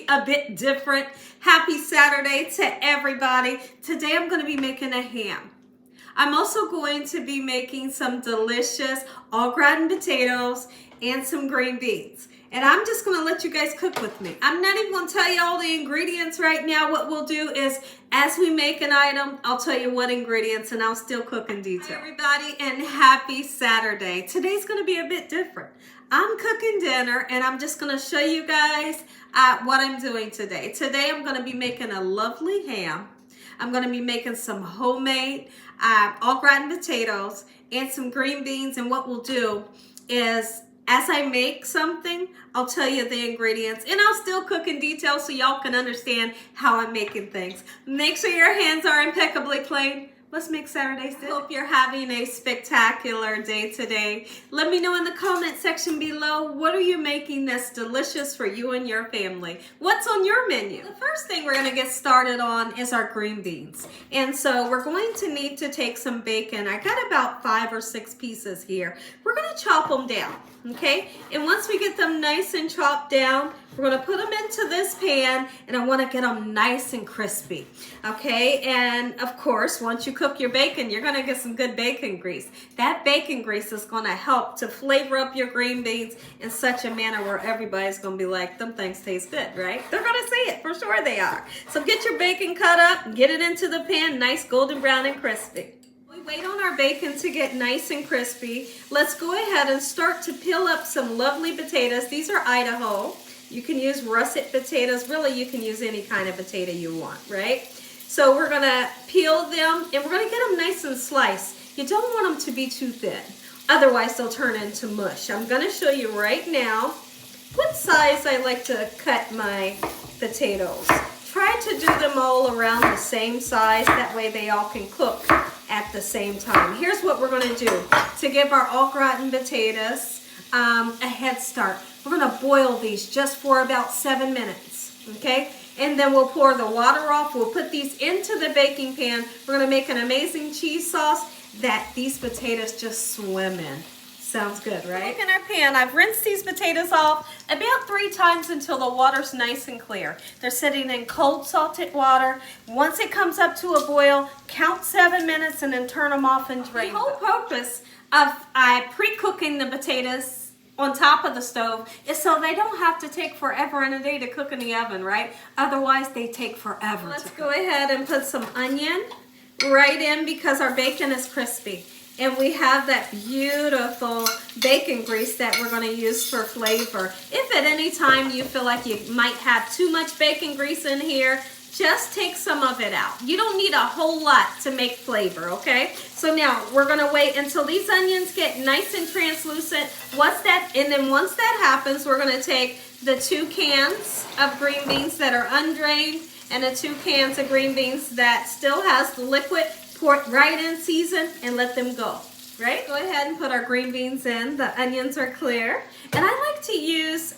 a bit different. Happy Saturday to everybody. Today I'm going to be making a ham. I'm also going to be making some delicious au gratin potatoes and some green beans. And I'm just going to let you guys cook with me. I'm not even going to tell you all the ingredients right now. What we'll do is, as we make an item, I'll tell you what ingredients and I'll still cook in detail. Hi everybody, and happy Saturday. Today's going to be a bit different. I'm cooking dinner and I'm just going to show you guys what I'm doing today. Today I'm going to be making a lovely ham. I'm going to be making some homemade au gratin potatoes and some green beans. And what we'll do is, as I make something, I'll tell you the ingredients and I'll still cook in detail so y'all can understand how I'm making things. Make sure your hands are impeccably clean. Let's make Saturday still. Hope you're having a spectacular day today. Let me know in the comment section below, what are you making that's delicious for you and your family? What's on your menu? The first thing we're gonna get started on is our green beans. And so we're going to need to take some bacon. I got about 5 or 6 pieces here. We're gonna chop them down, okay? And once we get them nice and chopped down, we're gonna put them into this pan and I wanna get them nice and crispy, okay? And of course, once you cook your bacon, you're gonna get some good bacon grease. That bacon grease is gonna help to flavor up your green beans in such a manner where everybody's gonna be like, them things taste good, right? They're gonna say it, for sure they are. So get your bacon cut up, get it into the pan, nice golden brown and crispy. We wait on our bacon to get nice and crispy. Let's go ahead and start to peel up some lovely potatoes. These are Idaho. You can use russet potatoes. Really, you can use any kind of potato you want, right? So we're gonna peel them and we're gonna get them nice and sliced. You don't want them to be too thin. Otherwise, they'll turn into mush. I'm gonna show you right now what size I like to cut my potatoes. Try to do them all around the same size. That way they all can cook at the same time. Here's what we're gonna do to give our au gratin potatoes a head start. We're gonna boil these just for about 7 minutes, okay? And then we'll pour the water off. We'll put these into the baking pan. We're gonna make an amazing cheese sauce that these potatoes just swim in. Sounds good, right? Look in our pan. I've rinsed these potatoes off about 3 times until the water's nice and clear. They're sitting in cold salted water. Once it comes up to a boil, count 7 minutes and then turn them off and drain them. The whole purpose of pre-cooking the potatoes on top of the stove is so they don't have to take forever and a day to cook in the oven, right? Otherwise, they take forever. Let's go ahead and put some onion right in because our bacon is crispy. And we have that beautiful bacon grease that we're going to use for flavor. If at any time you feel like you might have too much bacon grease in here, just take some of it out. You don't need a whole lot to make flavor, okay? So now we're gonna wait until these onions get nice and translucent. And then once that happens, we're gonna take the 2 cans of green beans that are undrained and the 2 cans of green beans that still has the liquid, pour it right in, season, and let them go, right? Go ahead and put our green beans in. The onions are clear. And I like to use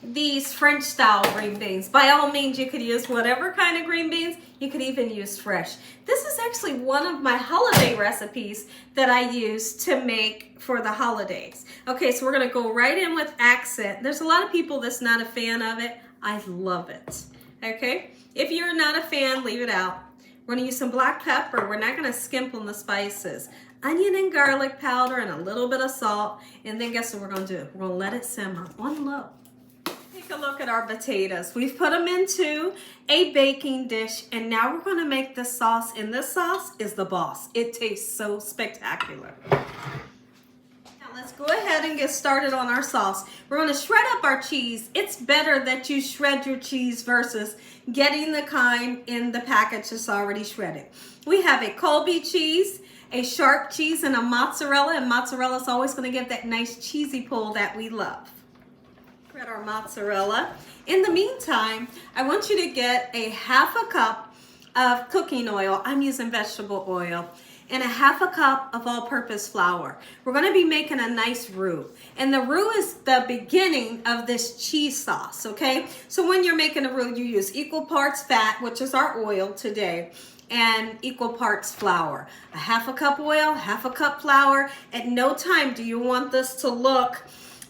these French style green beans. By all means, you could use whatever kind of green beans. You could even use fresh. This is actually one of my holiday recipes that I use to make for the holidays. Okay, so we're gonna go right in with accent. There's a lot of people that's not a fan of it. I love it, okay? If you're not a fan, leave it out. We're gonna use some black pepper. We're not gonna skimp on the spices. Onion and garlic powder and a little bit of salt. And then guess what we're gonna do? We're gonna let it simmer on low. Take a look at our potatoes. We've put them into a baking dish and now we're gonna make the sauce, and this sauce is the boss. It tastes so spectacular. Now let's go ahead and get started on our sauce. We're gonna shred up our cheese. It's better that you shred your cheese versus getting the kind in the package that's already shredded. We have a Colby cheese, a sharp cheese, and a mozzarella, and mozzarella is always gonna give that nice cheesy pull that we love. Spread our mozzarella. In the meantime, I want you to get a 1/2 cup of cooking oil. I'm using vegetable oil. And a 1/2 cup of all-purpose flour. We're gonna be making a nice roux. And the roux is the beginning of this cheese sauce, okay? So when you're making a roux, you use equal parts fat, which is our oil today, and equal parts flour. A 1/2 cup oil, 1/2 cup flour. At no time do you want this to look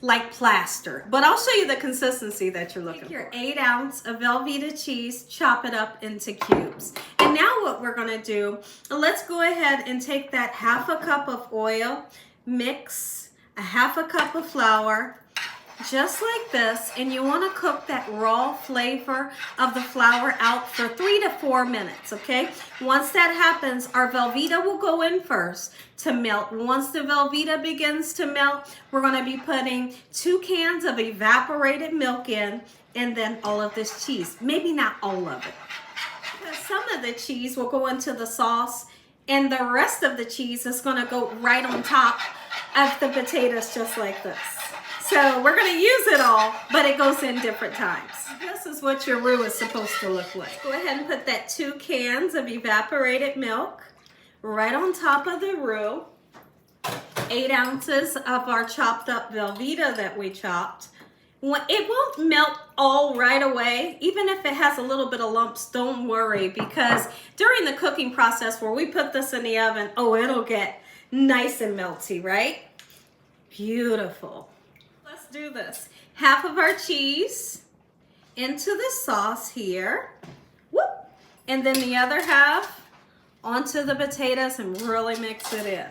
like plaster. But I'll show you the consistency that you're looking for. Take your 8 ounce of Velveeta cheese, chop it up into cubes. And now what we're gonna do, let's go ahead and take that 1/2 cup of oil, mix a 1/2 cup of flour, just like this, and you want to cook that raw flavor of the flour out for 3 to 4 minutes, okay? Once that happens, our Velveeta will go in first to melt. Once the Velveeta begins to melt, we're going to be putting 2 cans of evaporated milk in, and then all of this cheese. Maybe not all of it, because some of the cheese will go into the sauce, and the rest of the cheese is going to go right on top of the potatoes, just like this. So we're going to use it all, but it goes in different times. This is what your roux is supposed to look like. Go ahead and put that 2 cans of evaporated milk right on top of the roux. 8 ounces of our chopped up Velveeta that we chopped. It won't melt all right away. Even if it has a little bit of lumps, don't worry, because during the cooking process where we put this in the oven, oh, it'll get nice and melty, right? Beautiful. Let's do this. 1/2 of our cheese into the sauce here. Whoop. And then the other 1/2 onto the potatoes and really mix it in.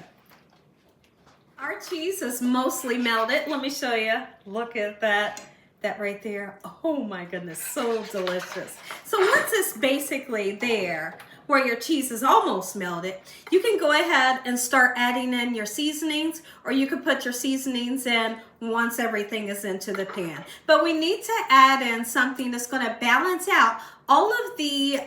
Our cheese is mostly melted. Let me show you. Look at that. That right there. Oh my goodness, so delicious. So once it's basically there, where your cheese is almost melted, you can go ahead and start adding in your seasonings, or you could put your seasonings in once everything is into the pan. But we need to add in something that's going to balance out all of the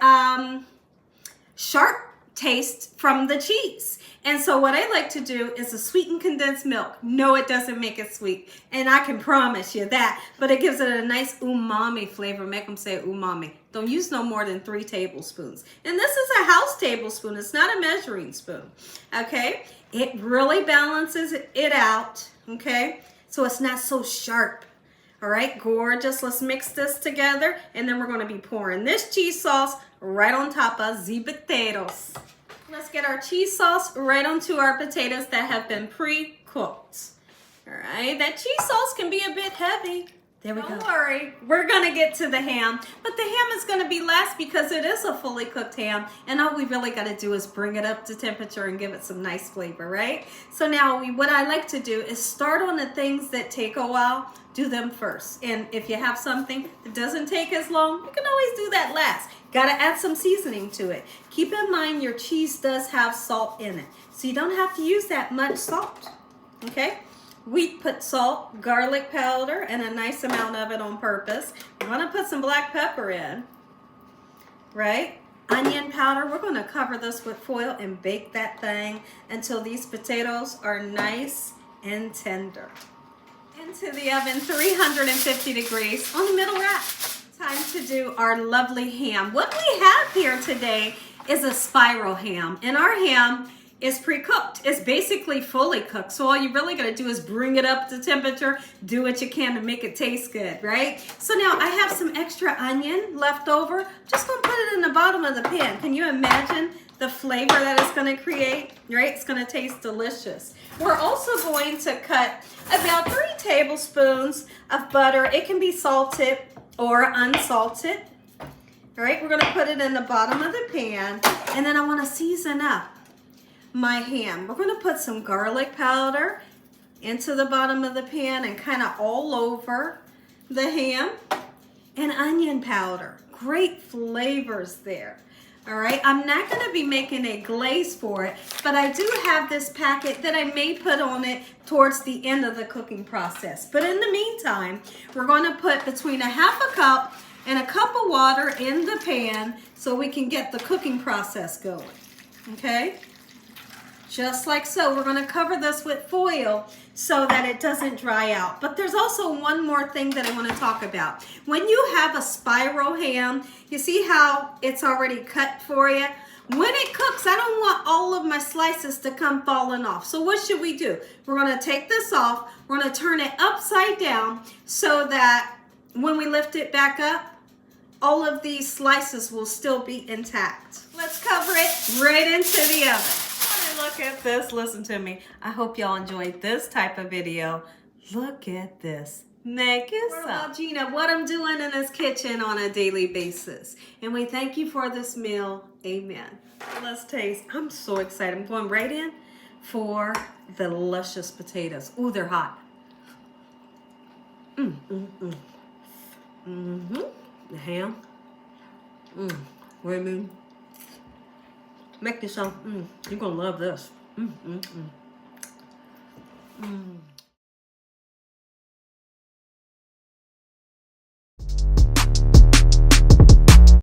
sharp taste from the cheese. And so what I like to do is a sweetened condensed milk. No, it doesn't make it sweet, and I can promise you that, but it gives it a nice umami flavor. Make them say umami. Don't use no more than 3 tablespoons. And this is a house tablespoon. It's not a measuring spoon, okay? It really balances it out, okay? So it's not so sharp. All right, gorgeous. Let's mix this together, and then we're going to be pouring this cheese sauce right on top of the potatoes. Let's get our cheese sauce right onto our potatoes that have been pre-cooked. All right, that cheese sauce can be a bit heavy. There we go. Don't worry, we're gonna get to the ham, but the ham is gonna be last because it is a fully cooked ham, and all we really gotta do is bring it up to temperature and give it some nice flavor, right? So now what I like to do is start on the things that take a while, do them first. And if you have something that doesn't take as long, you can always do that last. Gotta add some seasoning to it. Keep in mind your cheese does have salt in it, so you don't have to use that much salt, okay? We put salt, garlic powder, and a nice amount of it on purpose. We're gonna put some black pepper in, right? Onion powder. We're gonna cover this with foil and bake that thing until these potatoes are nice and tender. Into the oven, 350 degrees on the middle rack. Time to do our lovely ham. What we have here today is a spiral ham, and our ham is pre-cooked. It's basically fully cooked. So all you really gotta do is bring it up to temperature, do what you can to make it taste good, right? So now I have some extra onion left over. Just gonna put it in the bottom of the pan. Can you imagine the flavor that it's gonna create, right? It's gonna taste delicious. We're also going to cut about 3 tablespoons of butter. It can be salted or unsalted. All right, we're gonna put it in the bottom of the pan, and then I wanna season up my ham. We're gonna put some garlic powder into the bottom of the pan and kind of all over the ham, and onion powder. Great flavors there. All right, I'm not gonna be making a glaze for it, but I do have this packet that I may put on it towards the end of the cooking process. But in the meantime, we're gonna put between a 1/2 cup and a cup of water in the pan so we can get the cooking process going, okay? Just like so. We're gonna cover this with foil so that it doesn't dry out. But there's also one more thing that I wanna talk about. When you have a spiral ham, you see how it's already cut for you? When it cooks, I don't want all of my slices to come falling off. So what should we do? We're gonna take this off, we're gonna turn it upside down so that when we lift it back up, all of these slices will still be intact. Let's cover it right into the oven. Look at this, listen to me. I hope y'all enjoyed this type of video. Look at this. Make it up. Gina, what I'm doing in this kitchen on a daily basis. And we thank you for this meal. Amen. Let's taste. I'm so excited. I'm going right in for the luscious potatoes. Ooh, they're hot. The ham. Wait a minute. Make this some. You're gonna love this.